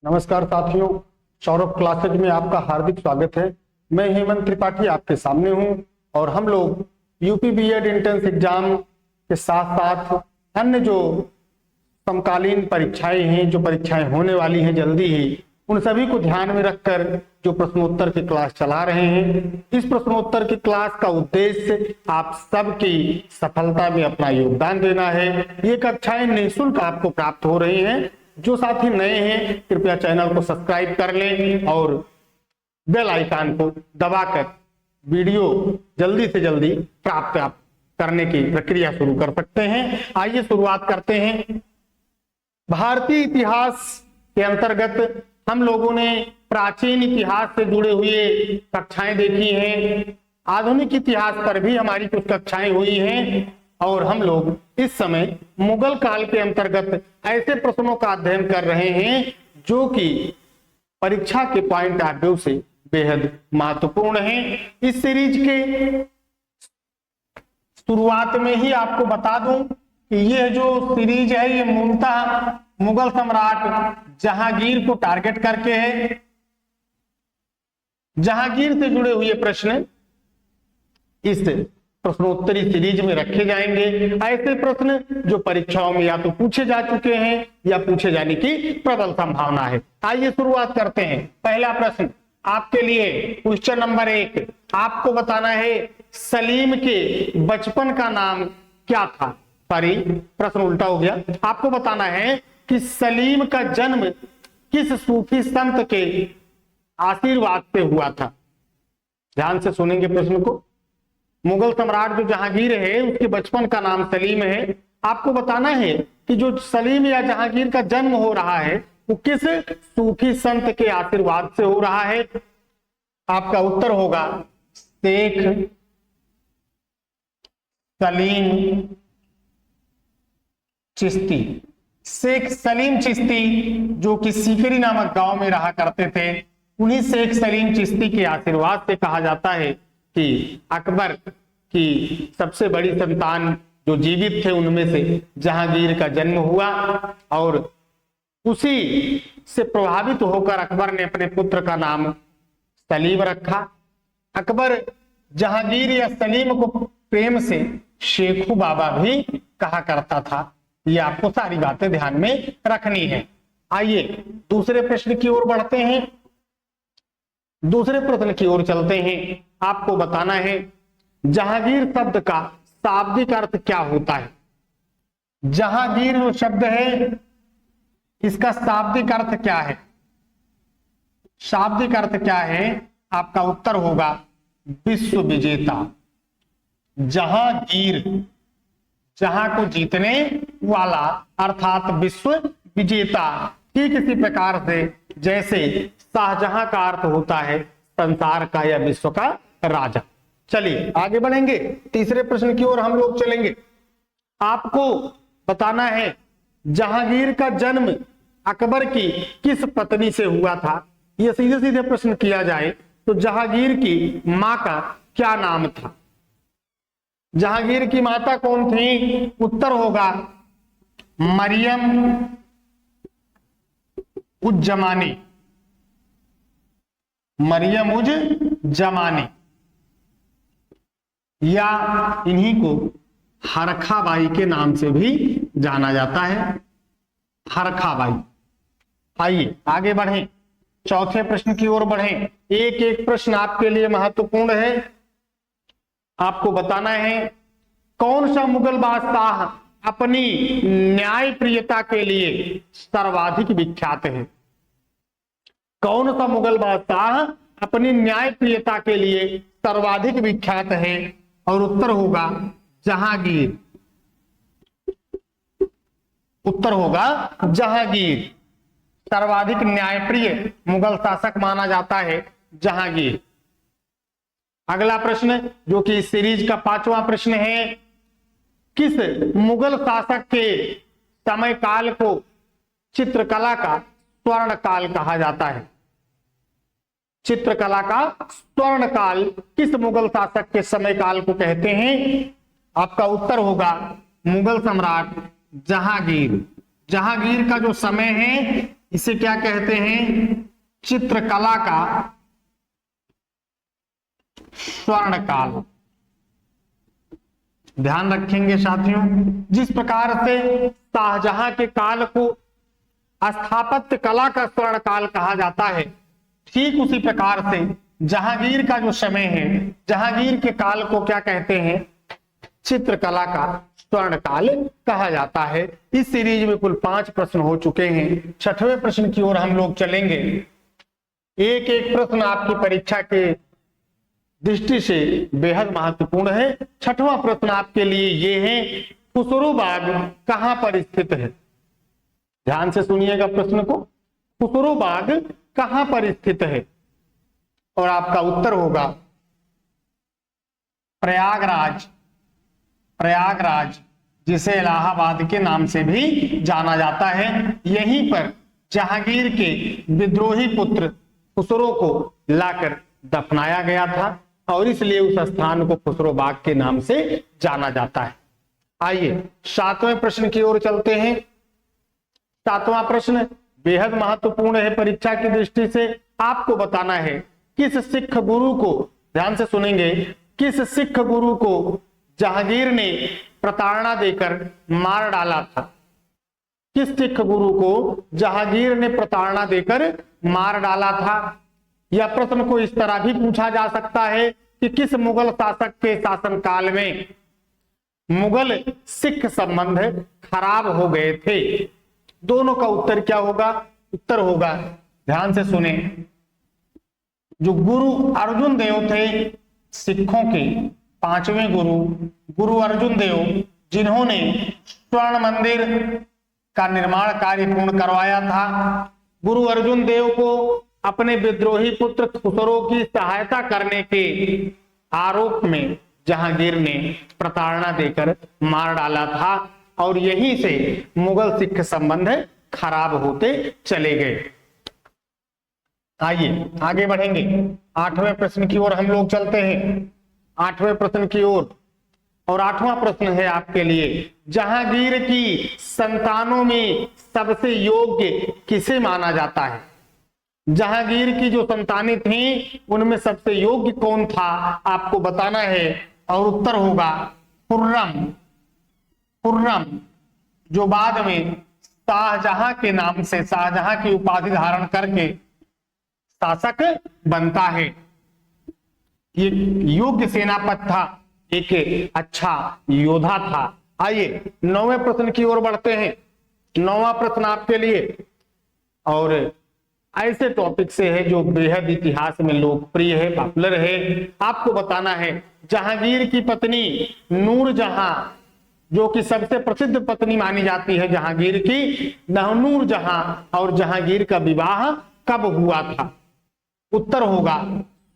नमस्कार साथियों, सौरभ क्लासेज में आपका हार्दिक स्वागत है। मैं हेमंत त्रिपाठी आपके सामने हूं और हम लोग यूपी बीएड एंट्रेंस एग्जाम के साथ साथ अन्य जो समकालीन परीक्षाएं हैं, जो परीक्षाएं होने वाली हैं जल्दी ही, उन सभी को ध्यान में रखकर जो प्रश्नोत्तर की क्लास चला रहे हैं। इस प्रश्नोत्तर की क्लास का उद्देश्य आप सबकी सफलता में अपना योगदान देना है। ये कक्षाएं निःशुल्क आपको प्राप्त हो रही हैं। जो साथी नए हैं कृपया चैनल को सब्सक्राइब कर लें और बेल आइकन को दबाकर वीडियो जल्दी से जल्दी प्राप्त आप करने की प्रक्रिया शुरू कर सकते हैं। आइए शुरुआत करते हैं। भारतीय इतिहास के अंतर्गत हम लोगों ने प्राचीन इतिहास से जुड़े हुए कक्षाएं देखी हैं। आधुनिक इतिहास पर भी हमारी कुछ कक्षाएं हुई हैं और हम लोग इस समय मुगल काल के अंतर्गत ऐसे प्रश्नों का अध्ययन कर रहे हैं जो कि परीक्षा के पॉइंट ऑफ व्यू से बेहद महत्वपूर्ण हैं। इस सीरीज के शुरुआत में ही आपको बता दूं कि यह जो सीरीज है ये मूलतः मुगल सम्राट जहांगीर को टारगेट करके है। जहांगीर से जुड़े हुए प्रश्न इस प्रश्नोत्तरी सीरीज में रखे जाएंगे। ऐसे प्रश्न जो परीक्षाओं में या तो पूछे जा चुके हैं या पूछे जाने की प्रबल संभावना है। आइए शुरुआत करते हैं। पहला प्रश्न आपके लिए क्वेश्चन नंबर 1, आपको बताना है सलीम के बचपन का नाम क्या था। सॉरी, प्रश्न उल्टा हो गया। आपको बताना है कि सलीम का जन्म किस सूफी संत के आशीर्वाद से हुआ था। ध्यान से सुनेंगे प्रश्न को। मुगल सम्राट जो जहांगीर है उसके बचपन का नाम सलीम है। आपको बताना है कि जो सलीम या जहांगीर का जन्म हो रहा है वो किस सूफी संत के आशीर्वाद से हो रहा है। आपका उत्तर होगा शेख सलीम चिश्ती। शेख सलीम चिश्ती जो कि सीकरी नामक गांव में रहा करते थे, उन्हीं शेख सलीम चिश्ती के आशीर्वाद से कहा जाता है कि अकबर की सबसे बड़ी संतान जो जीवित थे उनमें से जहांगीर का जन्म हुआ और उसी से प्रभावित होकर अकबर ने अपने पुत्र का नाम सलीम रखा। अकबर जहांगीर या सलीम को प्रेम से शेखू बाबा भी कहा करता था। ये आपको सारी बातें ध्यान में रखनी है। आइए दूसरे प्रश्न की ओर बढ़ते हैं। दूसरे प्रश्न की ओर चलते हैं। आपको बताना है जहांगीर शब्द का शाब्दिक अर्थ क्या होता है। जहांगीर जो शब्द है इसका शाब्दिक अर्थ क्या है। शाब्दिक अर्थ क्या है? आपका उत्तर होगा विश्व विजेता। जहांगीर, जहां को जीतने वाला अर्थात विश्व विजेता। ठीक इसी प्रकार से जैसे शाहजहां का अर्थ होता है संसार का या विश्व का राजा। चलिए आगे बढ़ेंगे। तीसरे प्रश्न की ओर हम लोग चलेंगे। आपको बताना है जहांगीर का जन्म अकबर की किस पत्नी से हुआ था। यह सीधे सीधे प्रश्न किया जाए तो जहांगीर की मां का क्या नाम था। जहांगीर की माता कौन थी? उत्तर होगा मरियम उज जमानी। मरियम उज जमानी या इन्हीं को हरखाबाई के नाम से भी जाना जाता है। हरखाबाई। आइए आगे बढ़ें। चौथे प्रश्न की ओर बढ़ें। एक एक प्रश्न आपके लिए महत्वपूर्ण है। आपको बताना है कौन सा मुगल बादशाह अपनी न्यायप्रियता के लिए सर्वाधिक विख्यात है। कौन सा मुगल बादशाह अपनी न्यायप्रियता के लिए सर्वाधिक विख्यात है। और उत्तर होगा जहांगीर। उत्तर होगा जहांगीर। सर्वाधिक न्यायप्रिय मुगल शासक माना जाता है जहांगीर। अगला प्रश्न जो कि इस सीरीज का 5वां प्रश्न है, किस मुगल शासक के समय काल को चित्रकला का स्वर्ण काल कहा जाता है। चित्रकला का स्वर्ण काल किस मुगल शासक के समय काल को कहते हैं। आपका उत्तर होगा मुगल सम्राट जहांगीर। जहांगीर का जो समय है इसे क्या कहते हैं? चित्रकला का स्वर्ण काल। ध्यान रखेंगे साथियों, जिस प्रकार से शाहजहां के काल को स्थापत्य कला का स्वर्ण काल कहा जाता है, ठीक उसी प्रकार से जहांगीर का जो समय है, जहांगीर के काल को क्या कहते हैं? चित्रकला का स्वर्ण काल कहा जाता है। इस सीरीज में कुल 5 प्रश्न हो चुके हैं। 6वें प्रश्न की ओर हम लोग चलेंगे। एक एक प्रश्न आपकी परीक्षा के दृष्टि से बेहद महत्वपूर्ण है। 6वां प्रश्न आपके लिए ये है, खुसरो बाग कहां पर स्थित है? ध्यान से सुनिएगा प्रश्न को। खुसरो बाग कहां पर स्थित है? और आपका उत्तर होगा प्रयागराज। प्रयागराज, जिसे इलाहाबाद के नाम से भी जाना जाता है। यहीं पर जहांगीर के विद्रोही पुत्र खुसरो को लाकर दफनाया गया था और इसलिए उस स्थान को खुसरो बाग के नाम से जाना जाता है। आइए 7वें प्रश्न की ओर चलते हैं। 7वां प्रश्न बेहद महत्वपूर्ण है परीक्षा की दृष्टि से। आपको बताना है किस सिख गुरु को, ध्यान से सुनेंगे, किस सिख गुरु को जहांगीर ने प्रताड़ना देकर मार डाला था? किस सिख गुरु को जहांगीर ने प्रताड़ना देकर मार डाला था? यह प्रश्न को इस तरह भी पूछा जा सकता है कि किस मुगल शासक के शासनकाल में मुगल सिख संबंध खराब हो गए थे? दोनों का उत्तर क्या होगा? उत्तर होगा, ध्यान से सुने, जो गुरु अर्जुन देव थे, सिखों के 5वें गुरु अर्जुन देव, जिन्होंने स्वर्ण मंदिर का निर्माण कार्य पूर्ण करवाया था। गुरु अर्जुन देव को अपने विद्रोही पुत्र खुसरो की सहायता करने के आरोप में जहांगीर ने प्रताड़ना देकर मार डाला था और यहीं से मुगल सिख संबंध खराब होते चले गए। आइए आगे बढ़ेंगे। 8वें प्रश्न की ओर हम लोग चलते हैं। 8वें प्रश्न की ओर, और 8वां प्रश्न है आपके लिए, जहांगीर की संतानों में सबसे योग्य किसे माना जाता है? जहांगीर की जो संतानें थीं उनमें सबसे योग्य कौन था आपको बताना है और उत्तर होगा खुर्रम। खुर्रम, जो बाद में शाहजहां के नाम से, शाहजहां की उपाधि धारण करके शासक बनता है। ये योग्य सेनापति था, एक अच्छा योद्धा था। आइए 9वें प्रश्न की ओर बढ़ते हैं। 9वां प्रश्न आपके लिए और ऐसे टॉपिक से है जो बेहद इतिहास में लोकप्रिय है, पॉपुलर है। आपको बताना है जहांगीर की पत्नी नूरजहां, जो कि सबसे प्रसिद्ध पत्नी मानी जाती है जहांगीर की, नूरजहां और जहांगीर का विवाह कब हुआ था? उत्तर होगा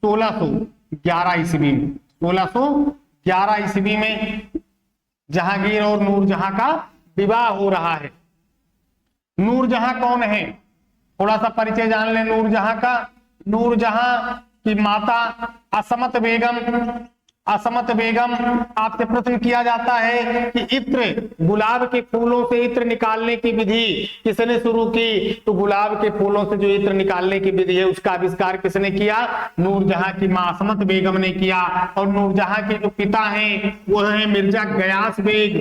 1611 ईस्वी में। 1611 ईस्वी में जहांगीर और नूरजहां का विवाह हो रहा है। नूरजहां कौन है? थोड़ा सा परिचय जान ले नूरजहां का। नूरजहां की माता असमत बेगम। असमत बेगम, आपसे प्रश्न किया जाता है कि इत्र, गुलाब के फूलों से इत्र निकालने की विधि किसने शुरू की? तो गुलाब के फूलों से जो इत्र निकालने की विधि है उसका आविष्कार किसने किया? नूरजहां की मां असमत बेगम ने किया। और नूरजहां के जो पिता हैं वो है मिर्जा गयास बेग।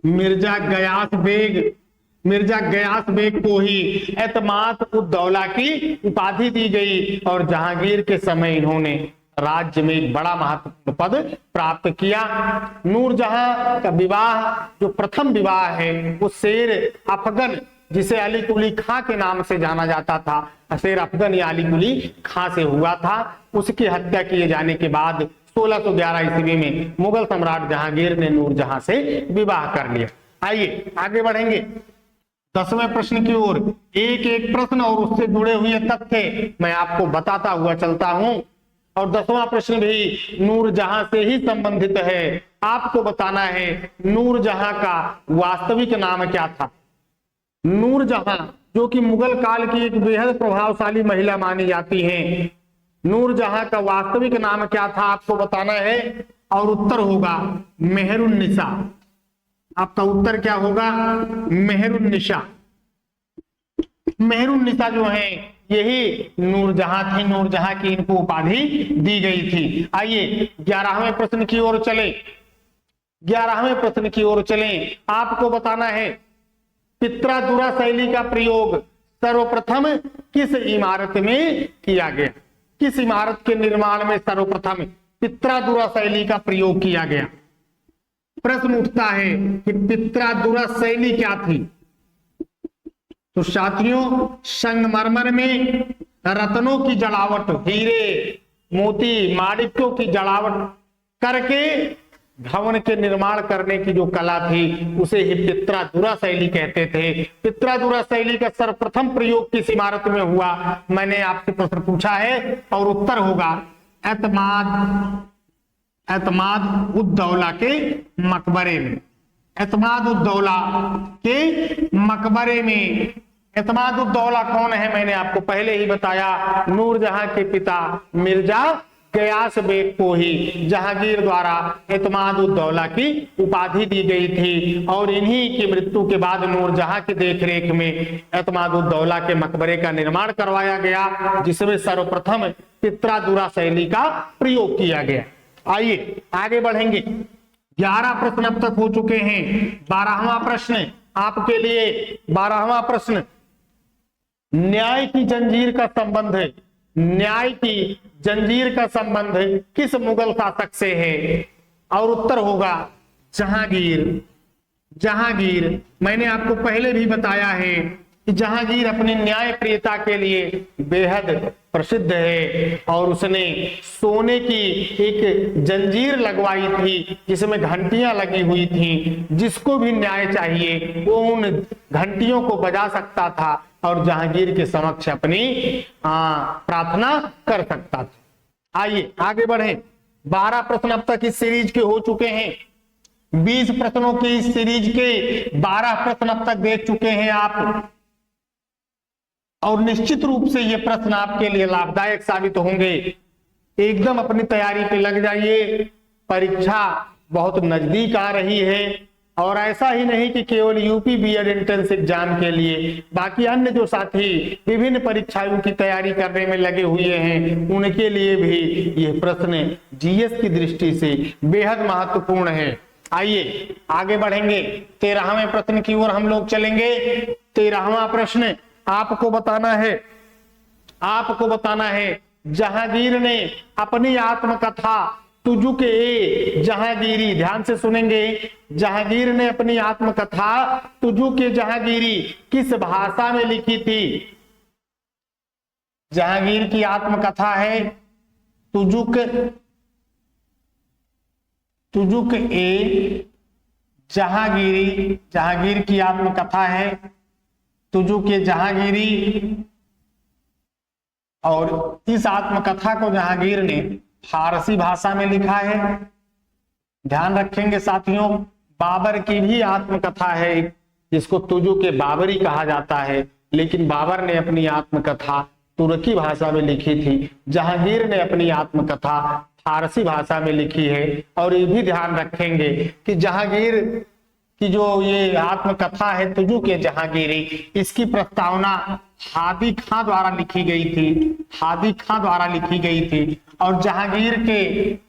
मिर्जा गयास बेग, मिर्जा गयास बेग को ही एतमाद उद दौला की उपाधि दी गई और जहांगीर के समय इन्होंने राज्य में एक बड़ा महत्वपूर्ण पद प्राप्त किया। नूरजहां का विवाह, जो प्रथम विवाह है, वो शेर अफगन, जिसे अली कुली खां के नाम से जाना जाता था, शेर अफगन या अली कुली खां से हुआ था। उसकी हत्या किए जाने के बाद 1611 ईस्वी में मुगल सम्राट जहांगीर ने नूरजहां से विवाह कर लिया। आइए आगे बढ़ेंगे 10वें प्रश्न की ओर। एक एक प्रश्न और उससे जुड़े हुए तथ्य मैं आपको बताता हुआ चलता हूं और 10वां प्रश्न भी नूरजहां से ही संबंधित है। आपको बताना है नूरजहां का वास्तविक नाम क्या था? नूरजहां, जो कि मुगल काल की एक बेहद प्रभावशाली महिला मानी जाती है, नूरजहां का वास्तविक नाम क्या था आपको बताना है और उत्तर होगा मेहरुन्निसा। आपका उत्तर क्या होगा? मेहरुन्निसा। मेहरुन्निसा जो है यही नूरजहां थी, नूरजहां की इनको उपाधि दी गई थी। आइए 11वें प्रश्न की ओर चले। 11वें प्रश्न की ओर चलें। आपको बताना है पित्रादुरा शैली का प्रयोग सर्वप्रथम किस इमारत में किया गया? किस इमारत के निर्माण में सर्वप्रथम पित्रादुरा शैली का प्रयोग किया गया? प्रश्न उठता है कि पित्रादुरा शैली क्या थी? तो साथियों, संगमरमर में रत्नों की जड़ावट, हीरे मोती माणिक्यों की जड़ावट करके भवन के निर्माण करने की जो कला थी उसे ही पित्रादुरा शैली कहते थे। पित्रादुरा शैली का सर्वप्रथम प्रयोग किस इमारत में हुआ? मैंने आपसे प्रश्न पूछा है और उत्तर होगा एतमाद उद दौला के मकबरे में। एतमाद उद दौला के मकबरे में। एतमाद उद दौला कौन है? मैंने आपको पहले ही बताया, नूरजहां के पिता मिर्जा गयास बेग को ही जहांगीर द्वारा एतमाद उद दौला की उपाधि दी गई थी और इन्हीं की मृत्यु के बाद नूरजहां की देखरेख में एतमाद उद दौला के मकबरे का निर्माण करवाया गया, जिसमें सर्वप्रथम पित्रादुरा शैली का प्रयोग किया गया। आइए आगे बढ़ेंगे। 11 प्रश्न अब तक हो चुके हैं। 12वां प्रश्न आपके लिए। 12वां प्रश्न, न्याय की जंजीर का संबंध है, न्याय की जंजीर का संबंध किस मुगल शासक से है? और उत्तर होगा जहांगीर। जहांगीर, मैंने आपको पहले भी बताया है कि जहांगीर अपनी न्याय प्रियता के लिए बेहद प्रसिद्ध है और उसने सोने की एक जंजीर लगवाई थी जिसमें घंटियां लगी हुई थी। जिसको भी न्याय चाहिए वो उन घंटियों को बजा सकता था और जहांगीर के समक्ष अपनी प्रार्थना कर सकता था। आइए आगे बढ़े। 12 प्रश्न अब तक इस सीरीज के हो चुके हैं। 20 प्रश्नों की इस सीरीज के 12 प्रश्न अब तक देख चुके हैं आप और निश्चित रूप से ये प्रश्न आपके लिए लाभदायक साबित होंगे। एकदम अपनी तैयारी पे लग जाइए, परीक्षा बहुत नजदीक आ रही है। और ऐसा ही नहीं कि केवल यूपी बीएड एंट्रेंस एग्जाम के लिए, बाकी अन्य जो साथी विभिन्न परीक्षाओं की तैयारी करने में लगे हुए हैं उनके लिए भी यह प्रश्न जीएस की दृष्टि से बेहद महत्वपूर्ण है। आइए आगे बढ़ेंगे। 13वें प्रश्न की ओर हम लोग चलेंगे। 13वां प्रश्न आपको बताना है जहांगीर ने अपनी आत्मकथा तुजुक ए जहांगीरी, ध्यान से सुनेंगे, जहांगीर ने अपनी आत्मकथा तुजुक ए जहांगीरी किस भाषा में लिखी थी? जहांगीर की आत्मकथा है तुजुक ए जहांगीरी। जहांगीर की आत्मकथा है तुजुक ए जहांगीरी और इस आत्मकथा को जहांगीर ने फारसी भाषा में लिखा है। ध्यान रखेंगे साथियों, बाबर की भी आत्मकथा है जिसको तुजुक ए बाबरी कहा जाता है, लेकिन बाबर ने अपनी आत्मकथा तुर्की भाषा में लिखी थी। जहांगीर ने अपनी आत्मकथा फारसी भाषा में लिखी है। और ये भी ध्यान रखेंगे कि जहांगीर की जो ये आत्मकथा है तुजुक ए जहांगीरी, इसकी प्रस्तावना हादी खां द्वारा लिखी गई थी। हादी खां द्वारा लिखी गई थी और जहांगीर के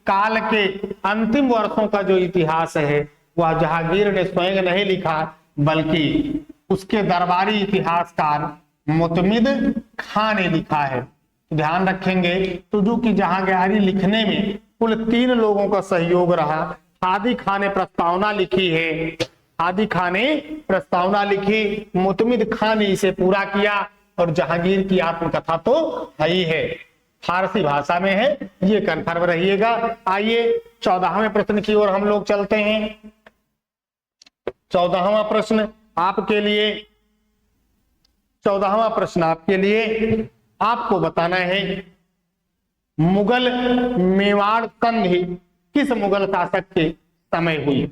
काल के अंतिम वर्षों का जो इतिहास है वह जहांगीर ने स्वयं नहीं लिखा, बल्कि उसके दरबारी इतिहासकार मुतमिद खां ने लिखा है। ध्यान रखेंगे तुजुक ए जहांगीरी लिखने में कुल 3 लोगों का सहयोग रहा। हादी खां ने प्रस्तावना लिखी है, हादी खां ने प्रस्तावना लिखी, मुतमिद खां ने इसे पूरा किया और जहांगीर की आत्मकथा तो है ही है, फारसी भाषा में है, ये कन्फर्म रहिएगा। आइए 14वें प्रश्न की ओर हम लोग चलते हैं। 14वां प्रश्न आपके लिए। 14वां प्रश्न आपके लिए आपको बताना है मुगल मेवाड़ संधि किस मुगल शासक के समय हुई?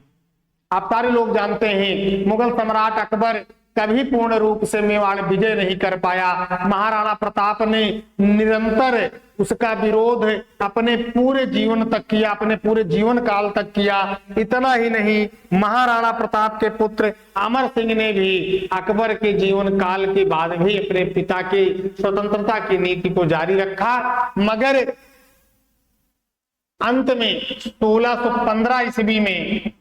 आप सारे लोग जानते हैं मुगल सम्राट अकबर कभी पूर्ण रूप से मेवाड़ विजय नहीं कर पाया। महाराणा प्रताप ने निरंतर उसका विरोध अपने पूरे जीवन तक किया, अपने पूरे जीवन काल तक किया। इतना ही नहीं, महाराणा प्रताप के पुत्र अमर सिंह ने भी अकबर के जीवन काल के बाद भी अपने पिता की स्वतंत्रता की नीति को जारी रखा। मगर अंत में 1615 ईस्वी में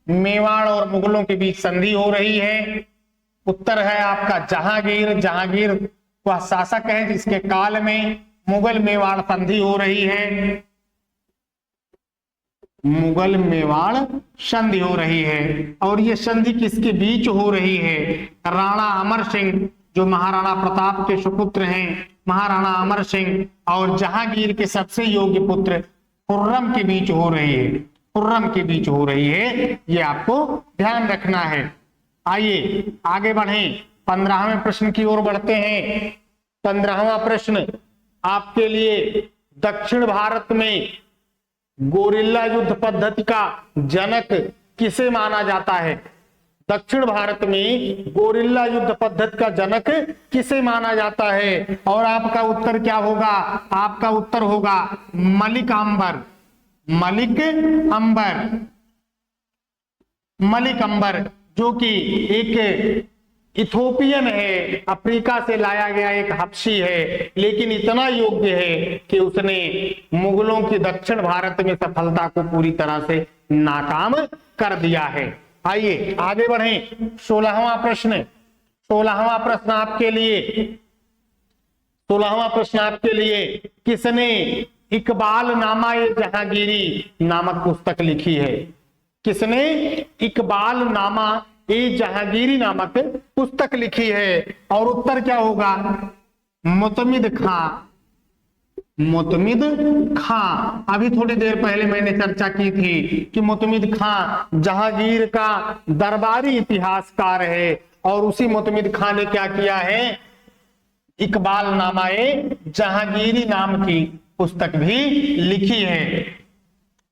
मेवाड़ और मुगलों के बीच संधि हो रही है। उत्तर है आपका जहांगीर। जहांगीर वह शासक है जिसके काल में मुगल मेवाड़ संधि हो रही है। मुगल मेवाड़ संधि हो रही है और ये संधि किसके बीच हो रही है? राणा अमर सिंह जो महाराणा प्रताप के सुपुत्र हैं, महाराणा अमर सिंह और जहांगीर के सबसे योग्य पुत्र खुर्रम के बीच हो रही है। खुर्रम के बीच हो रही है, ये आपको ध्यान रखना है। आइए आगे बढ़ें, 15वें प्रश्न की ओर बढ़ते हैं। 15वां प्रश्न आपके लिए, दक्षिण भारत में गोरिल्ला युद्ध पद्धति का जनक किसे माना जाता है? दक्षिण भारत में गोरिल्ला युद्ध पद्धति का जनक किसे माना जाता है? और आपका उत्तर क्या होगा? आपका उत्तर होगा मलिक अंबर। मलिक अंबर, मलिक अंबर जो कि एक इथोपियन है, अफ्रीका से लाया गया एक हबशी है, लेकिन इतना योग्य है कि उसने मुगलों की दक्षिण भारत में सफलता को पूरी तरह से नाकाम कर दिया है। आइए आगे बढ़ें। 16वां प्रश्न, 16वां प्रश्न आपके लिए, 16वां प्रश्न आपके लिए, किसने इकबाल नामा ए जहांगीरी नामक पुस्तक लिखी है? किसने इकबाल नामा ए जहांगीरी नामक पुस्तक लिखी है? और उत्तर क्या होगा? मुतमिद खां। मुतमिद खां। अभी थोड़ी देर पहले मैंने चर्चा की थी कि मुतमिद खां जहांगीर का दरबारी इतिहासकार है और उसी मुतमिद खां ने क्या किया है? इकबाल नामा ए जहांगीरी नाम की पुस्तक भी लिखी है।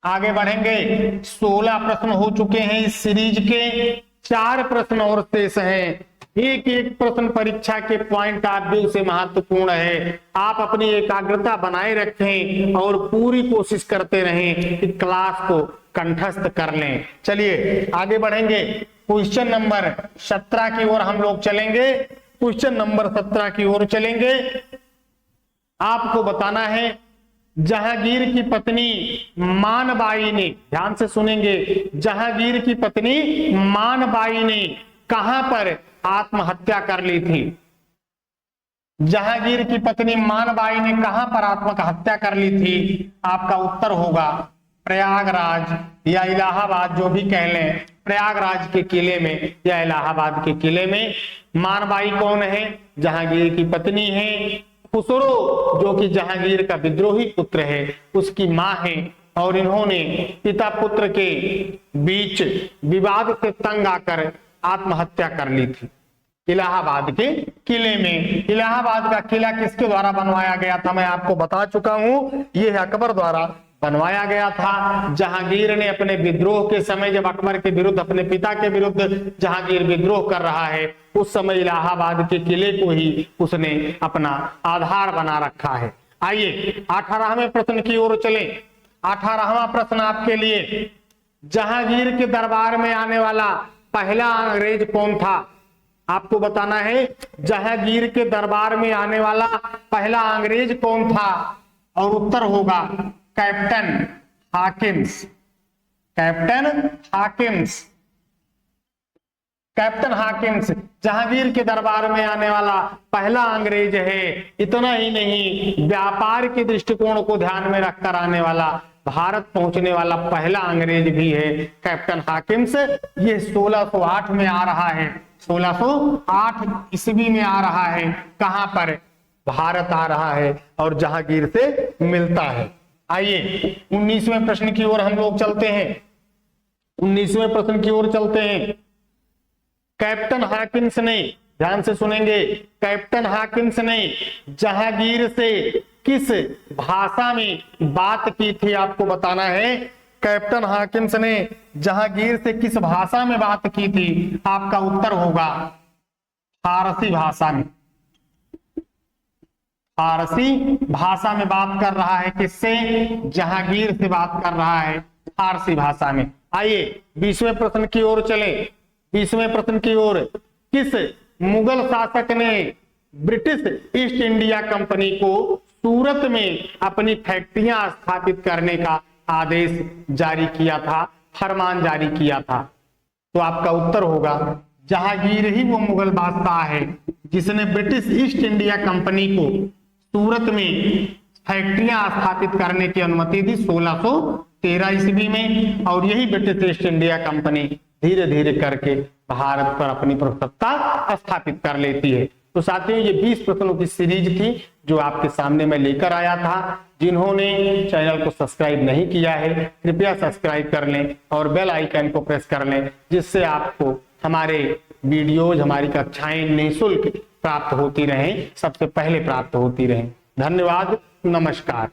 आगे बढ़ेंगे। 16 प्रश्न हो चुके हैं इस सीरीज के, 4 प्रश्न और शेष हैं। एक एक प्रश्न परीक्षा के पॉइंट ऑफ व्यू से महत्वपूर्ण है। आप अपनी एकाग्रता बनाए रखें और पूरी कोशिश करते रहें कि क्लास को कंठस्थ कर लें। चलिए आगे बढ़ेंगे। क्वेश्चन नंबर 17 की ओर हम लोग चलेंगे। क्वेश्चन नंबर 17 की ओर चलेंगे। आपको बताना है जहांगीर की पत्नी मानबाई ने, ध्यान से सुनेंगे, जहांगीर की पत्नी मानबाई ने कहां पर आत्महत्या कर ली थी? जहांगीर की पत्नी मानबाई ने कहां पर आत्महत्या कर ली थी? आपका उत्तर होगा प्रयागराज या इलाहाबाद, जो भी कह लें, प्रयागराज के किले में या इलाहाबाद के किले में। मानबाई कौन है? जहांगीर की पत्नी है। खुसरो जो कि जहांगीर का विद्रोही पुत्र है, उसकी मां है और इन्होंने पिता पुत्र के बीच विवाद से तंग आकर आत्महत्या कर ली थी इलाहाबाद के किले में। इलाहाबाद का किला किसके द्वारा बनवाया गया था? मैं आपको बता चुका हूं, यह अकबर द्वारा बनवाया गया था। जहांगीर ने अपने विद्रोह के समय, जब अकबर के विरुद्ध, अपने पिता के विरुद्ध जहांगीर विद्रोह कर रहा है, उस समय इलाहाबाद के किले को ही उसने अपना आधार बना रखा है। आइए 18वें प्रश्न की ओर चलें। 18वां प्रश्न आपके लिए, जहांगीर के दरबार में आने वाला पहला अंग्रेज कौन था? आपको बताना है जहांगीर के दरबार में आने वाला पहला अंग्रेज कौन था? और उत्तर होगा captain Hawkins. Captain Hawkins. Captain Hawkins Jahangir के दरबार में आने वाला पहला अंग्रेज है। इतना ही नहीं, व्यापार के दृष्टिकोण को ध्यान में रखकर आने वाला, भारत पहुंचने वाला पहला अंग्रेज भी है कैप्टन हाकिंस। ये 1608 में आ रहा है, 1608 ईस्वी में आ रहा है। कहां पर? भारत आ रहा है और जहांगीर से मिलता है। आइए 19वें प्रश्न की ओर हम लोग चलते हैं। 19वें प्रश्न की ओर चलते हैं। कैप्टन हाकिंस ने, ध्यान से सुनेंगे, कैप्टन हाकिंस ने जहांगीर से किस भाषा में बात की थी? आपको बताना है कैप्टन हाकिंस ने जहांगीर से किस भाषा में बात की थी? आपका उत्तर होगा फारसी भाषा में, फारसी भाषा में बात कर रहा है। किससे? जहांगीर से बात कर रहा है फारसी भाषा में। आइए 20वें प्रश्न की ओर चले। 20वें प्रश्न की ओर, किस मुगल शासक ने ब्रिटिश ईस्ट इंडिया कंपनी को सूरत में अपनी फैक्ट्रियां स्थापित करने का आदेश जारी किया था, फरमान जारी किया था? तो आपका उत्तर होगा जहांगीर ही वो मुगल बादशाह है जिसने ब्रिटिश ईस्ट इंडिया कंपनी को सूरत में फैक्ट्रियां स्थापित करने की अनुमति दी 1613 ईस्वी में। और यही ब्रिटिश ईस्ट इंडिया कंपनी धीरे धीरे करके भारत पर अपनी प्रभुसत्ता स्थापित कर लेती है। तो साथियों, ये 20 प्रश्नों की सीरीज थी जो आपके सामने मैं लेकर आया था। जिन्होंने चैनल को सब्सक्राइब नहीं किया है, कृपया सब्सक्राइब कर लें और बेल आइकन को प्रेस कर लें, जिससे आपको हमारे वीडियोज, हमारी कक्षाएं निःशुल्क प्राप्त होती रहें, सबसे पहले प्राप्त होती रहें। धन्यवाद, नमस्कार।